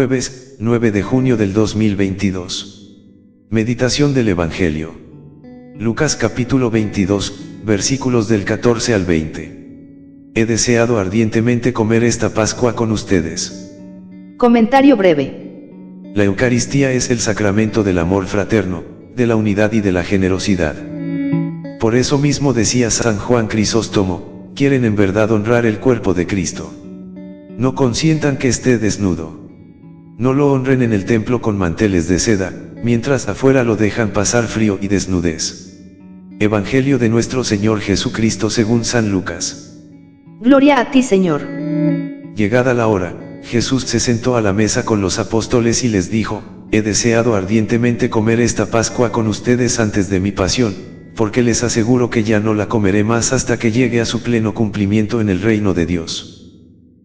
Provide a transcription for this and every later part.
Jueves, 9 de junio del 2022. Meditación del Evangelio. Lucas capítulo 22, versículos del 14 al 20. He deseado ardientemente comer esta Pascua con ustedes. Comentario breve. La Eucaristía es el sacramento del amor fraterno, de la unidad y de la generosidad. Por eso mismo decía San Juan Crisóstomo, quieren en verdad honrar el cuerpo de Cristo. No consientan que esté desnudo. No lo honren en el templo con manteles de seda, mientras afuera lo dejan pasar frío y desnudez. Evangelio de nuestro Señor Jesucristo según San Lucas. Gloria a ti, Señor. Llegada la hora, Jesús se sentó a la mesa con los apóstoles y les dijo, he deseado ardientemente comer esta Pascua con ustedes antes de mi pasión, porque les aseguro que ya no la comeré más hasta que llegue a su pleno cumplimiento en el reino de Dios.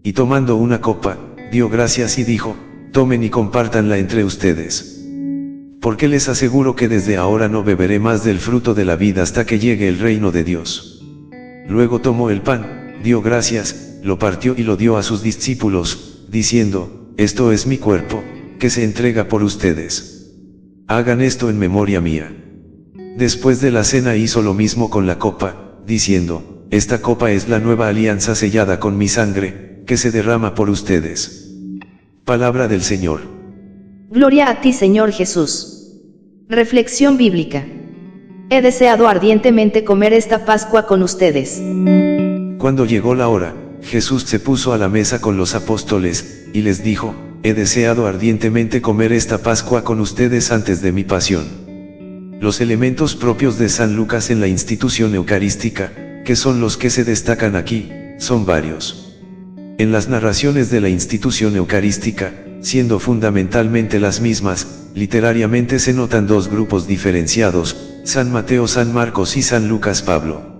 Y tomando una copa, dio gracias y dijo, tomen y compártanla entre ustedes. Porque les aseguro que desde ahora no beberé más del fruto de la vid hasta que llegue el reino de Dios. Luego tomó el pan, dio gracias, lo partió y lo dio a sus discípulos, diciendo, esto es mi cuerpo, que se entrega por ustedes. Hagan esto en memoria mía. Después de la cena hizo lo mismo con la copa, diciendo, esta copa es la nueva alianza sellada con mi sangre, que se derrama por ustedes. Palabra del Señor. Gloria a ti, Señor Jesús. Reflexión bíblica. He deseado ardientemente comer esta Pascua con ustedes. Cuando llegó la hora, Jesús se puso a la mesa con los apóstoles, y les dijo, he deseado ardientemente comer esta Pascua con ustedes antes de mi pasión. Los elementos propios de San Lucas en la institución eucarística, que son los que se destacan aquí, son varios. En las narraciones de la institución eucarística, siendo fundamentalmente las mismas, literariamente se notan dos grupos diferenciados, San Mateo, San Marcos y San Lucas Pablo.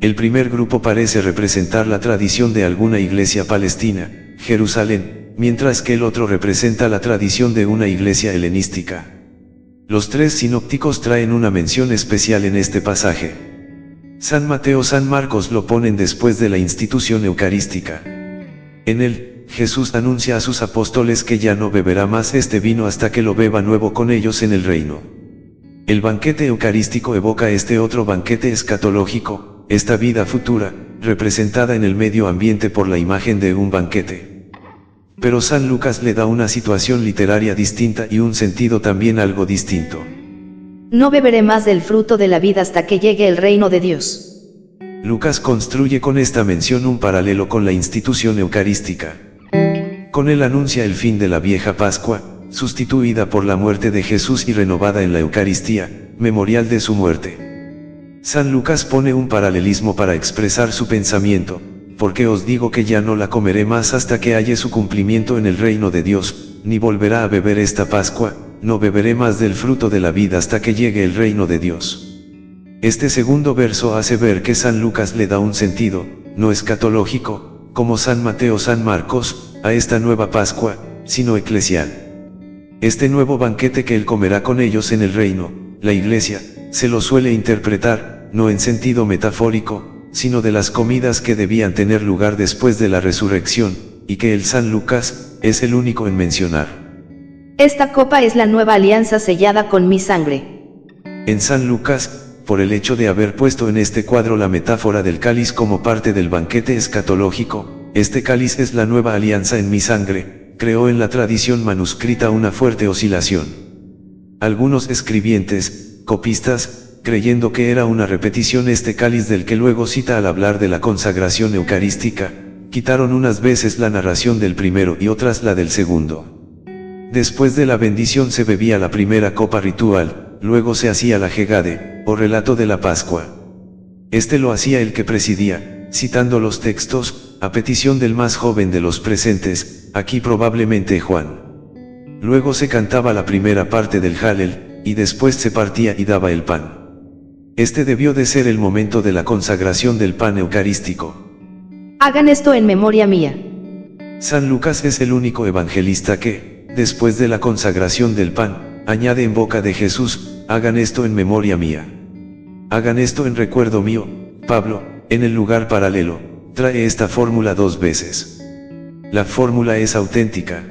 El primer grupo parece representar la tradición de alguna iglesia palestina, Jerusalén, mientras que el otro representa la tradición de una iglesia helenística. Los tres sinópticos traen una mención especial en este pasaje. San Mateo, San Marcos lo ponen después de la institución eucarística. En él, Jesús anuncia a sus apóstoles que ya no beberá más este vino hasta que lo beba nuevo con ellos en el reino. El banquete eucarístico evoca este otro banquete escatológico, esta vida futura, representada en el medio ambiente por la imagen de un banquete. Pero San Lucas le da una situación literaria distinta y un sentido también algo distinto. No beberé más del fruto de la vida hasta que llegue el reino de Dios. Lucas construye con esta mención un paralelo con la institución eucarística. Con él anuncia el fin de la vieja Pascua, sustituida por la muerte de Jesús y renovada en la Eucaristía, memorial de su muerte. San Lucas pone un paralelismo para expresar su pensamiento, porque os digo que ya no la comeré más hasta que halle su cumplimiento en el reino de Dios, ni volverá a beber esta Pascua, no beberé más del fruto de la vida hasta que llegue el reino de Dios. Este segundo verso hace ver que San Lucas le da un sentido, no escatológico, como San Mateo, San Marcos, a esta nueva Pascua, sino eclesial. Este nuevo banquete que él comerá con ellos en el reino, la Iglesia, se lo suele interpretar, no en sentido metafórico, sino de las comidas que debían tener lugar después de la resurrección, y que el San Lucas, es el único en mencionar. Esta copa es la nueva alianza sellada con mi sangre. En San Lucas, por el hecho de haber puesto en este cuadro la metáfora del cáliz como parte del banquete escatológico, este cáliz es la nueva alianza en mi sangre, creó en la tradición manuscrita una fuerte oscilación. Algunos escribientes, copistas, creyendo que era una repetición este cáliz del que luego cita al hablar de la consagración eucarística, quitaron unas veces la narración del primero y otras la del segundo. Después de la bendición se bebía la primera copa ritual, luego se hacía la Hegade, o relato de la Pascua. Este lo hacía el que presidía, citando los textos, a petición del más joven de los presentes, aquí probablemente Juan. Luego se cantaba la primera parte del Hallel, y después se partía y daba el pan. Este debió de ser el momento de la consagración del pan eucarístico. Hagan esto en memoria mía. San Lucas es el único evangelista que, después de la consagración del pan, añade en boca de Jesús, hagan esto en memoria mía. Hagan esto en recuerdo mío. Pablo, en el lugar paralelo, trae esta fórmula dos veces. La fórmula es auténtica.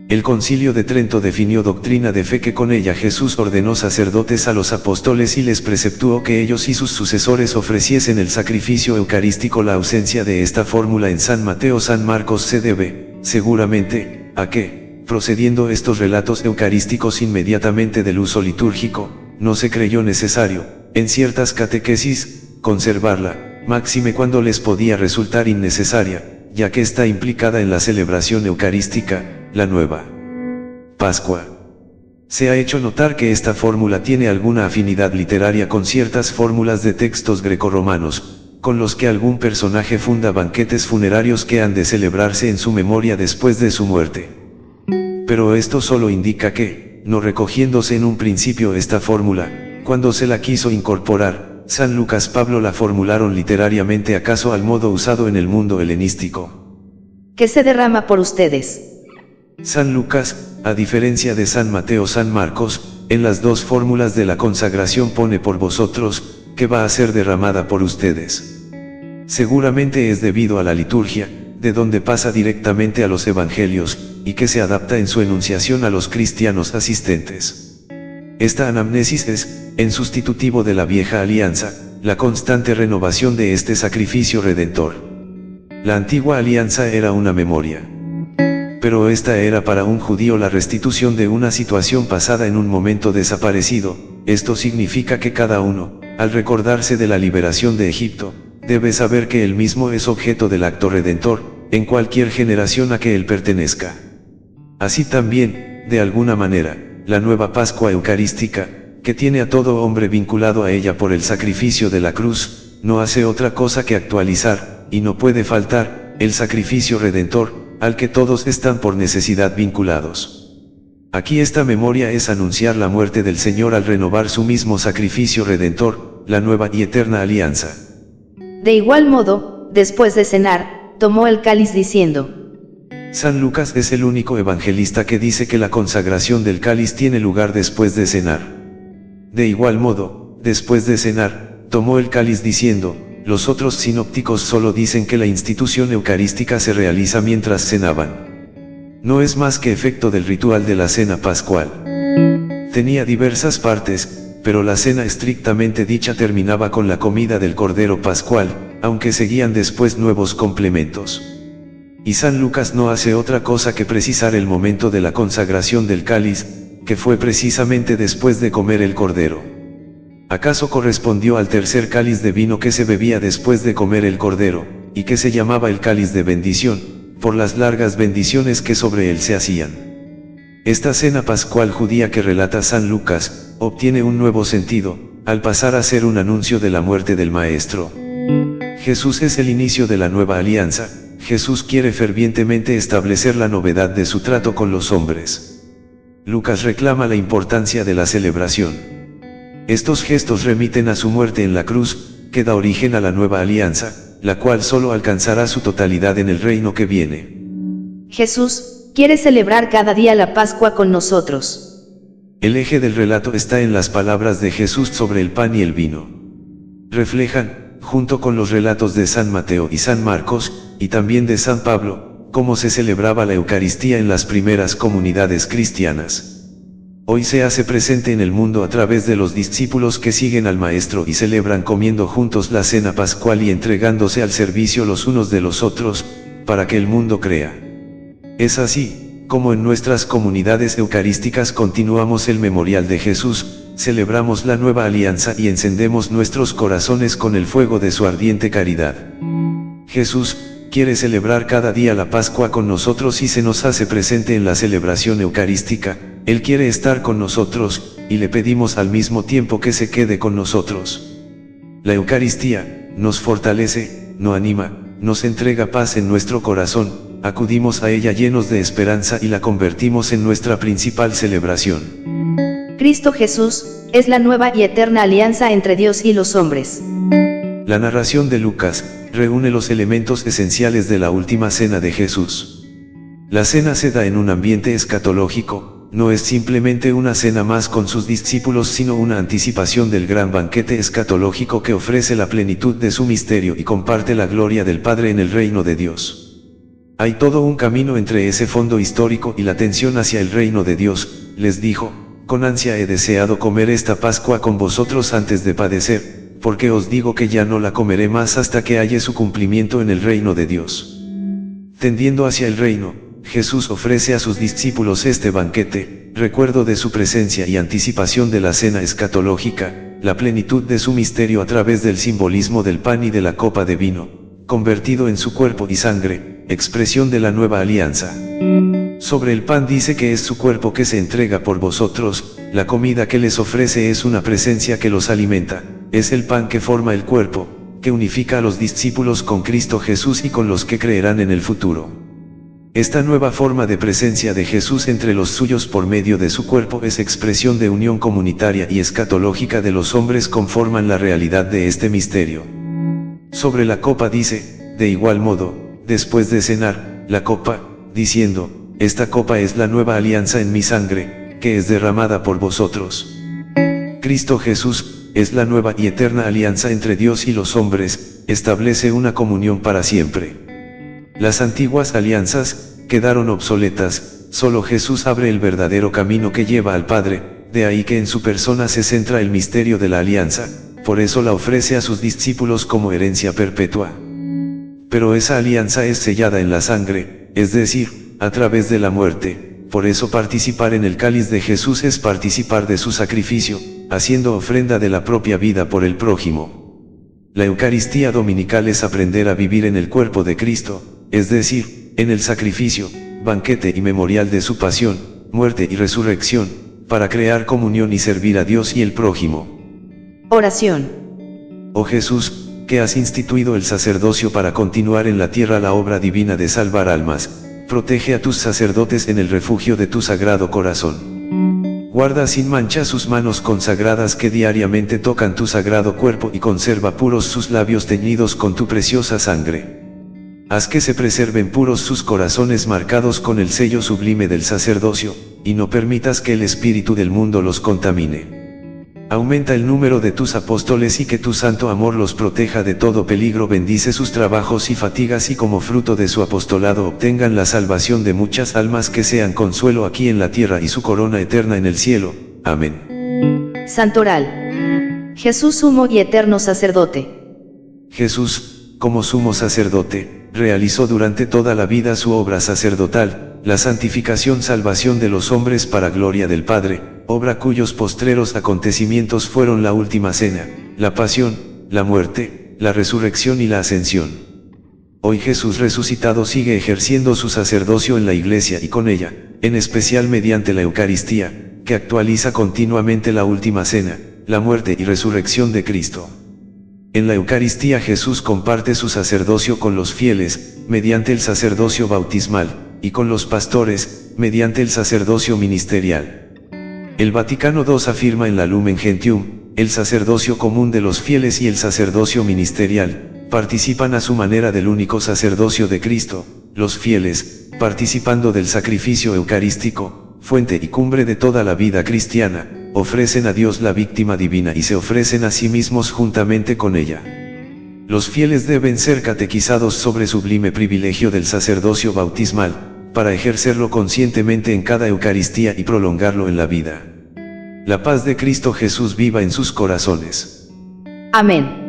El Concilio de Trento definió doctrina de fe que con ella Jesús ordenó sacerdotes a los apóstoles y les preceptuó que ellos y sus sucesores ofreciesen el sacrificio eucarístico. La ausencia de esta fórmula en San Mateo San Marcos se debe, seguramente, a que, procediendo estos relatos eucarísticos inmediatamente del uso litúrgico, no se creyó necesario, en ciertas catequesis, conservarla, máxime cuando les podía resultar innecesaria, ya que está implicada en la celebración eucarística, la nueva Pascua. Se ha hecho notar que esta fórmula tiene alguna afinidad literaria con ciertas fórmulas de textos grecorromanos, con los que algún personaje funda banquetes funerarios que han de celebrarse en su memoria después de su muerte. Pero esto solo indica que, no recogiéndose en un principio esta fórmula, cuando se la quiso incorporar, San Lucas Pablo la formularon literariamente acaso al modo usado en el mundo helenístico. Que se derrama por ustedes. San Lucas, a diferencia de San Mateo San Marcos, en las dos fórmulas de la consagración pone por vosotros, que va a ser derramada por ustedes. Seguramente es debido a la liturgia, de donde pasa directamente a los evangelios, y que se adapta en su enunciación a los cristianos asistentes. Esta anamnesis es, en sustitutivo de la vieja alianza, la constante renovación de este sacrificio redentor. La antigua alianza era una memoria. Pero esta era para un judío la restitución de una situación pasada en un momento desaparecido. Esto significa que cada uno, al recordarse de la liberación de Egipto, debe saber que él mismo es objeto del acto redentor, en cualquier generación a que él pertenezca. Así también, de alguna manera, la nueva Pascua Eucarística, que tiene a todo hombre vinculado a ella por el sacrificio de la cruz, no hace otra cosa que actualizar, y no puede faltar, el sacrificio redentor, al que todos están por necesidad vinculados. Aquí esta memoria es anunciar la muerte del Señor al renovar su mismo sacrificio redentor, la nueva y eterna alianza. De igual modo, después de cenar, tomó el cáliz diciendo. San Lucas es el único evangelista que dice que la consagración del cáliz tiene lugar después de cenar. De igual modo, después de cenar, tomó el cáliz diciendo. Los otros sinópticos solo dicen que la institución eucarística se realiza mientras cenaban. No es más que efecto del ritual de la cena pascual. Tenía diversas partes, pero la cena estrictamente dicha terminaba con la comida del Cordero Pascual, aunque seguían después nuevos complementos. Y San Lucas no hace otra cosa que precisar el momento de la consagración del cáliz, que fue precisamente después de comer el Cordero. ¿Acaso correspondió al tercer cáliz de vino que se bebía después de comer el cordero, y que se llamaba el cáliz de bendición, por las largas bendiciones que sobre él se hacían? Esta cena pascual judía que relata San Lucas, obtiene un nuevo sentido, al pasar a ser un anuncio de la muerte del Maestro. Jesús es el inicio de la nueva alianza. Jesús quiere fervientemente establecer la novedad de su trato con los hombres. Lucas reclama la importancia de la celebración. Estos gestos remiten a su muerte en la cruz, que da origen a la nueva alianza, la cual solo alcanzará su totalidad en el reino que viene. Jesús quiere celebrar cada día la Pascua con nosotros. El eje del relato está en las palabras de Jesús sobre el pan y el vino. Reflejan, junto con los relatos de San Mateo y San Marcos, y también de San Pablo, cómo se celebraba la Eucaristía en las primeras comunidades cristianas. Hoy se hace presente en el mundo a través de los discípulos que siguen al Maestro y celebran comiendo juntos la cena pascual y entregándose al servicio los unos de los otros, para que el mundo crea. Es así, como en nuestras comunidades eucarísticas continuamos el memorial de Jesús, celebramos la nueva alianza y encendemos nuestros corazones con el fuego de su ardiente caridad. Jesús quiere celebrar cada día la Pascua con nosotros y se nos hace presente en la celebración eucarística. Él quiere estar con nosotros, y le pedimos al mismo tiempo que se quede con nosotros. La Eucaristía nos fortalece, nos anima, nos entrega paz en nuestro corazón, acudimos a ella llenos de esperanza y la convertimos en nuestra principal celebración. Cristo Jesús es la nueva y eterna alianza entre Dios y los hombres. La narración de Lucas reúne los elementos esenciales de la última cena de Jesús. La cena se da en un ambiente escatológico. No es simplemente una cena más con sus discípulos sino una anticipación del gran banquete escatológico que ofrece la plenitud de su misterio y comparte la gloria del Padre en el reino de Dios. Hay todo un camino entre ese fondo histórico y la tensión hacia el reino de Dios, les dijo, con ansia he deseado comer esta Pascua con vosotros antes de padecer, porque os digo que ya no la comeré más hasta que haya su cumplimiento en el reino de Dios. Tendiendo hacia el reino, Jesús ofrece a sus discípulos este banquete, recuerdo de su presencia y anticipación de la cena escatológica, la plenitud de su misterio a través del simbolismo del pan y de la copa de vino, convertido en su cuerpo y sangre, expresión de la nueva alianza. Sobre el pan dice que es su cuerpo que se entrega por vosotros, la comida que les ofrece es una presencia que los alimenta, es el pan que forma el cuerpo, que unifica a los discípulos con Cristo Jesús y con los que creerán en el futuro. Esta nueva forma de presencia de Jesús entre los suyos por medio de su cuerpo es expresión de unión comunitaria y escatológica de los hombres conforman la realidad de este misterio. Sobre la copa dice, de igual modo, después de cenar, la copa, diciendo, esta copa es la nueva alianza en mi sangre, que es derramada por vosotros. Cristo Jesús, es la nueva y eterna alianza entre Dios y los hombres, establece una comunión para siempre. Las antiguas alianzas, quedaron obsoletas, solo Jesús abre el verdadero camino que lleva al Padre, de ahí que en su persona se centra el misterio de la alianza, por eso la ofrece a sus discípulos como herencia perpetua. Pero esa alianza es sellada en la sangre, es decir, a través de la muerte, por eso participar en el cáliz de Jesús es participar de su sacrificio, haciendo ofrenda de la propia vida por el prójimo. La Eucaristía dominical es aprender a vivir en el cuerpo de Cristo, es decir, en el sacrificio, banquete y memorial de su pasión, muerte y resurrección, para crear comunión y servir a Dios y el prójimo. Oración. Oh Jesús, que has instituido el sacerdocio para continuar en la tierra la obra divina de salvar almas, protege a tus sacerdotes en el refugio de tu sagrado corazón. Guarda sin mancha sus manos consagradas que diariamente tocan tu sagrado cuerpo y conserva puros sus labios teñidos con tu preciosa sangre. Haz que se preserven puros sus corazones marcados con el sello sublime del sacerdocio, y no permitas que el espíritu del mundo los contamine. Aumenta el número de tus apóstoles y que tu santo amor los proteja de todo peligro. Bendice sus trabajos y fatigas y como fruto de su apostolado obtengan la salvación de muchas almas que sean consuelo aquí en la tierra y su corona eterna en el cielo. Amén. Santoral. Jesús sumo y eterno sacerdote. Jesús, como sumo sacerdote, realizó durante toda la vida su obra sacerdotal, la santificación salvación de los hombres para gloria del Padre, obra cuyos postreros acontecimientos fueron la última cena, la pasión, la muerte, la resurrección y la ascensión. Hoy Jesús resucitado sigue ejerciendo su sacerdocio en la Iglesia y con ella, en especial mediante la Eucaristía, que actualiza continuamente la última cena, la muerte y resurrección de Cristo. En la Eucaristía Jesús comparte su sacerdocio con los fieles, mediante el sacerdocio bautismal, y con los pastores, mediante el sacerdocio ministerial. El Vaticano II afirma en la Lumen Gentium, el sacerdocio común de los fieles y el sacerdocio ministerial, participan a su manera del único sacerdocio de Cristo, los fieles, participando del sacrificio eucarístico, fuente y cumbre de toda la vida cristiana, ofrecen a Dios la víctima divina y se ofrecen a sí mismos juntamente con ella. Los fieles deben ser catequizados sobre sublime privilegio del sacerdocio bautismal, para ejercerlo conscientemente en cada Eucaristía y prolongarlo en la vida. La paz de Cristo Jesús viva en sus corazones. Amén.